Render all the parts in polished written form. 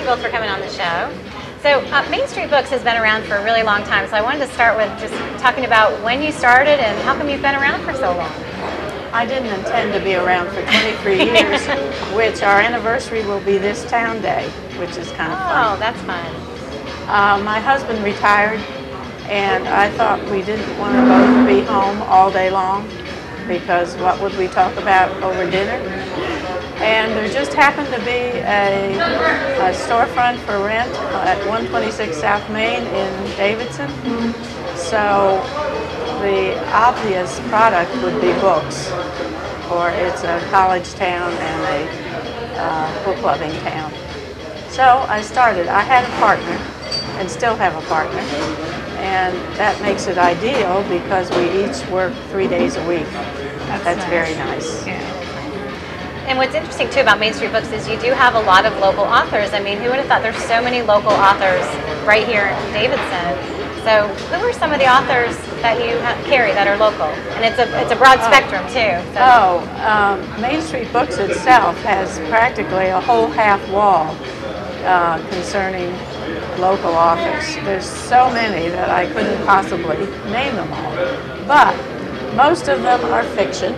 both for coming on the show. So Main Street Books has been around for a really long time, so I wanted to start with just talking about when you started and how come you've been around for so long. I didn't intend to be around for 23 years, which our anniversary will be this town day, which is kind of fun. Oh, that's fun. My husband retired, and I thought we didn't want to both be home all day long, because what would we talk about over dinner? And there just happened to be a storefront for rent at 126 South Main in Davidson. So the obvious product would be books, or it's a college town and a book loving town. So I started. I had a partner, and still have a partner, and that makes it ideal because we each work 3 days a week. That's nice. Very nice. Yeah. And what's interesting too about Main Street Books is you do have a lot of local authors. I mean, who would have thought there's so many local authors right here in Davidson? So who are some of the authors that you carry that are local? And it's a broad spectrum too. So. Main Street Books itself has practically a whole half wall concerning local authors. There's so many that I couldn't possibly name them all. But most of them are fiction.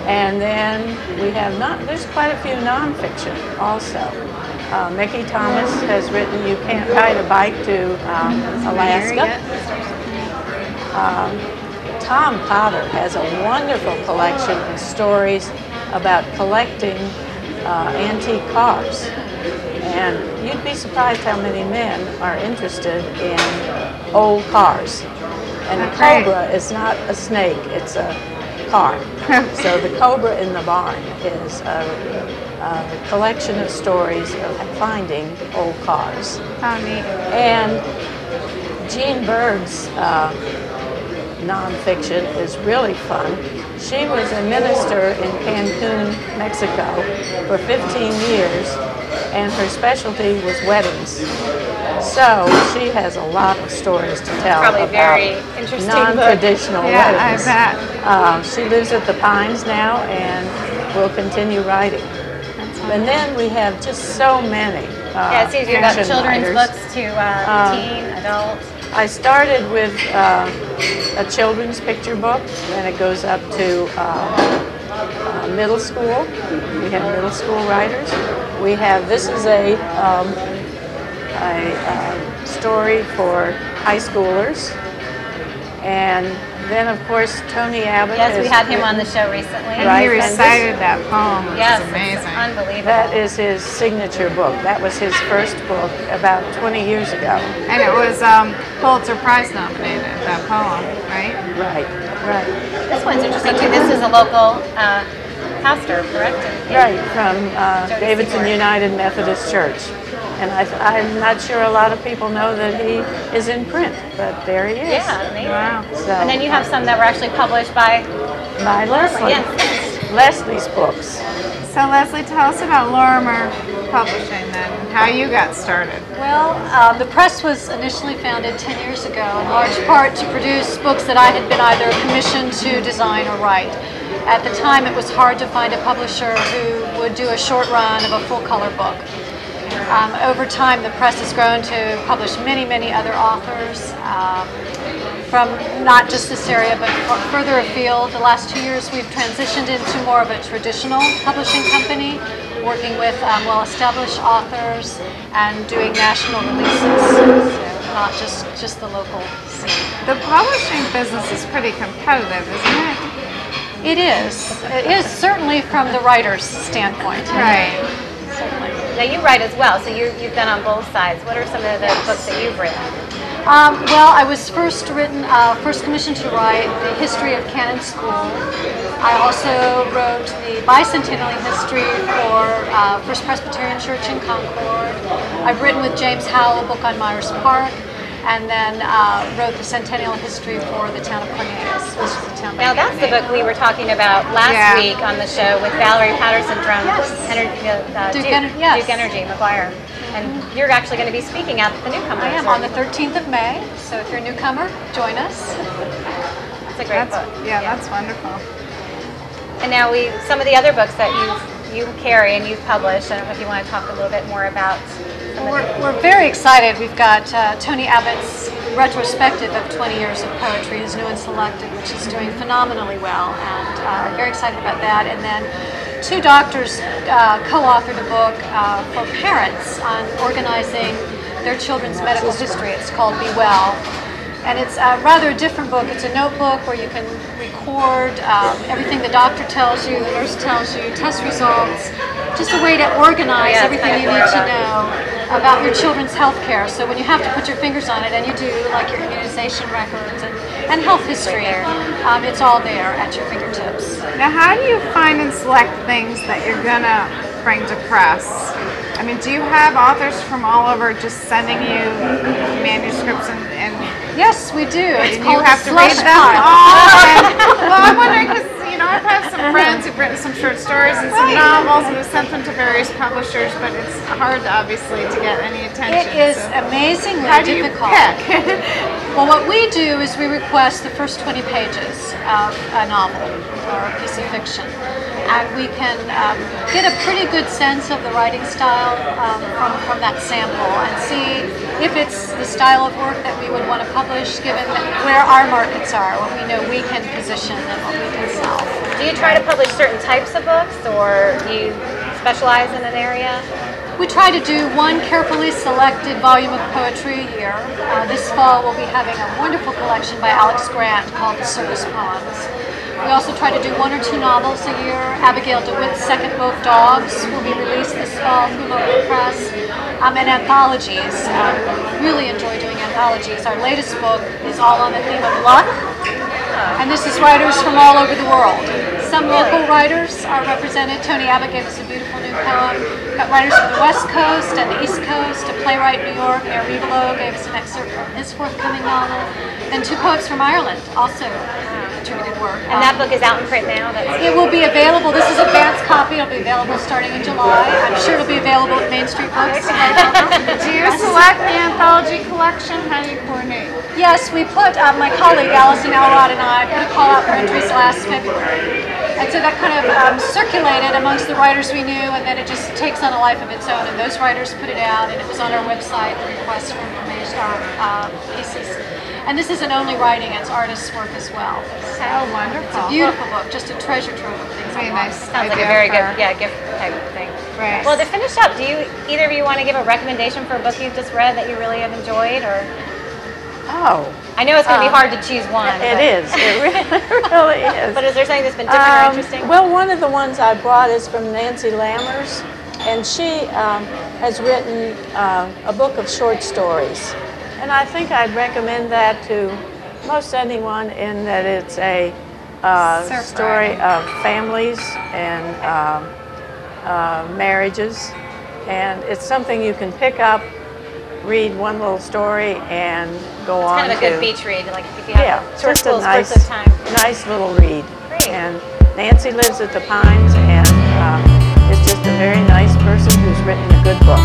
And then we have there's quite a few nonfiction also. Mickey Thomas has written You Can't Ride a Bike to Alaska. Tom Potter has a wonderful collection of stories about collecting antique cars. And you'd be surprised how many men are interested in old cars. And a cobra is not a snake, it's a car. So the Cobra in the Barn is a collection of stories of finding old cars. How neat. And Jean Berg's nonfiction is really fun. She was a minister in Cancun, Mexico for 15 years, and her specialty was weddings. So she has a lot of stories to tell probably about very interesting non-traditional weddings. Yeah, I bet. She lives at the Pines now and will continue writing. And then we have just so many. Yeah, it seems you've got children's writers. Books to teen, adult. I started with a children's picture book, and it goes up to middle school. We have middle school writers. We have, this is a story for high schoolers. And then, of course, Tony Abbott. Yes, we had him on the show recently. And he recited that poem, which is amazing. It's unbelievable. That is his signature book. That was his first book about 20 years ago. And it was Pulitzer Prize nominated, that poem, right? Right, right. This one's interesting too. This is a local pastor, correct? Right, from Davidson United Methodist Church. And I'm not sure a lot of people know that he is in print, but there he is. Yeah, amazing. Wow. So, And then you have some that were actually published by Leslie. Yes. Leslie's books. So Leslie, tell us about Lorimer Publishing then, how you got started. Well, the press was initially founded 10 years ago, in large part to produce books that I had been either commissioned to design or write. At the time, it was hard to find a publisher who would do a short run of a full-color book. Over time, the press has grown to publish many, many other authors from not just this area, but further afield. The last 2 years, we've transitioned into more of a traditional publishing company, working with well-established authors and doing national releases, so not just the local scene. The publishing business is pretty competitive, isn't it? It is. It is certainly from the writer's standpoint. Right. Certainly. Now you write as well, so you've been on both sides. What are some of the books that you've written? Well, I was first commissioned to write the history of Cannon School. I also wrote the bicentennial history for First Presbyterian Church in Concord. I've written with James Howell a book on Myers Park, and then wrote the centennial history for the town of Cornelius, which is the town. Now that's the book we were talking about last week on the show with Valerie Patterson from Duke Energy, McGuire. And you're actually going to be speaking at the Newcomer. I am on the 13th of May, so if you're a newcomer, join us. It's a great book. Yeah, that's wonderful. And now some of the other books that you carry and you've published, I don't know if you want to talk a little bit more about We're very excited. We've got Tony Abbott's retrospective of 20 years of poetry, his new and selected, which is doing phenomenally well, and very excited about that. And then two doctors co-authored a book for parents on organizing their children's medical history. It's called Be Well. And it's a rather different book. It's a notebook where you can record everything the doctor tells you, the nurse tells you, test results, just a way to organize everything you need to know about your children's health care. So when you have to put your fingers on it, and you do, like your immunization records and health history, it's all there at your fingertips. Now, how do you find and select things that you're going to bring to press? I mean, do you have authors from all over just sending you manuscripts and yes, we do. It's you have to read them pile. all? Well, I'm wondering because, you know, I've had some friends who've written some short stories and some novels and have sent them to various publishers, but it's hard, obviously, to get any attention. It is amazingly How do you difficult. pick? Well, what we do is we request the first 20 pages of a novel or a piece of fiction. And we can get a pretty good sense of the writing style from that sample and see if it's the style of work that we would want to publish, given where our markets are, what we know we can position and what we can sell. Do you try to publish certain types of books, or do you specialize in an area? We try to do one carefully selected volume of poetry a year. This fall we'll be having a wonderful collection by Alex Grant called The Circus Poems. We also try to do one or two novels a year. Abigail DeWitt's second book, Dogs, will be released this fall through local press. And anthologies. Really enjoy doing anthologies. Our latest book is all on the theme of luck. And this is writers from all over the world. Some local writers are represented. Tony Abbott gave us a beautiful new poem. We've got writers from the West Coast and the East Coast. A playwright in New York, Mayor Rivolo, gave us an excerpt from his forthcoming novel. And two poets from Ireland also contributed work. And that book is out in print now? It will be available. This is advanced copy. It'll be available starting in July. I'm sure it'll be available at Main Street Books. Do you select the anthology collection? How do you coordinate? Yes, we put, my colleague Allison Elrod and I put a call out for entries last February. And so that kind of circulated amongst the writers we knew, and then it just takes on a life of its own. And those writers put it out, and it was on our website, the request for information, our pieces. And this isn't only writing, it's artist's work as well. So wonderful. It's a beautiful book, just a treasure trove of things. Very nice. Sounds like a very good, gift type of thing. Right. Well, to finish up, do either of you want to give a recommendation for a book you've just read that you really have enjoyed, or? Oh. I know it's going to be hard to choose one. It is. It really is. But is there something that's been different or interesting? Well, one of the ones I brought is from Nancy Lammers, and she has written a book of short stories. And I think I'd recommend that to most anyone, in that it's a story of families and marriages. And it's something you can pick up, read one little story, and go on It's kind of a to, good beach read, like if you have short just a little nice, spurts of time. nice little read. Great. And Nancy lives at the Pines, and is just a very nice person who's written a good book.